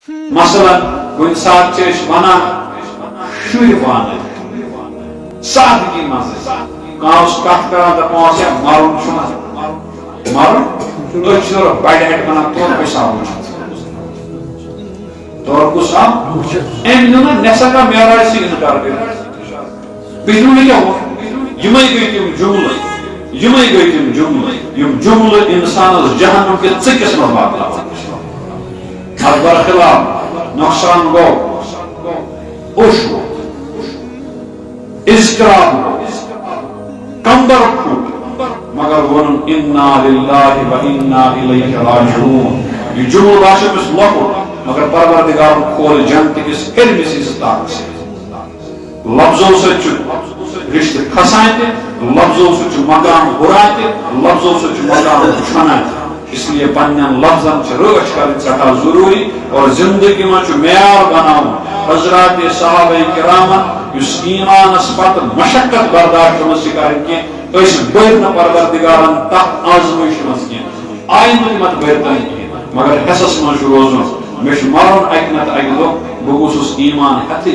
مثلا کن سات ونان شر پانے سادگی مز کت کر دپان مرن مرن تھی بڑ ہٹ ونان تور کس آو تور کس آو ام نا نسا کا معراج سے انکار کر بجلی کیا ہوا یمے گئی تم جملے یمے گئی تم جملے یم جملے انسان جہنم کے ژکس میں واتناوان اتھ برخلاف نقصان گو اوش اضطراب کمبر پھوٹ مگر ون انا للہ و انا الیہ راجعون یہ جملہ باشا مس لۄکُٹ مگر پروردگارن کھول جنت کس علمس استاق سے لفظوں سے رشتہ کھسان تہ لفظوں سے مقام ہران تہ لفظوں سے مقام چھنان اس لیے پنن لفظن رچ کریں سٹھا ضروری اور زندگی میں معیار بناؤ حضرات صحابہ کرامن اس ایمانس پتہ مشقت برداشت سکار کی بر پروردگارن تک آزمائش مز کی آئندہ مت برتن کی مگر حصص من روزن مے مرن اکہ نتہ اکہ دہ بہ گوسس ایمان ہتھ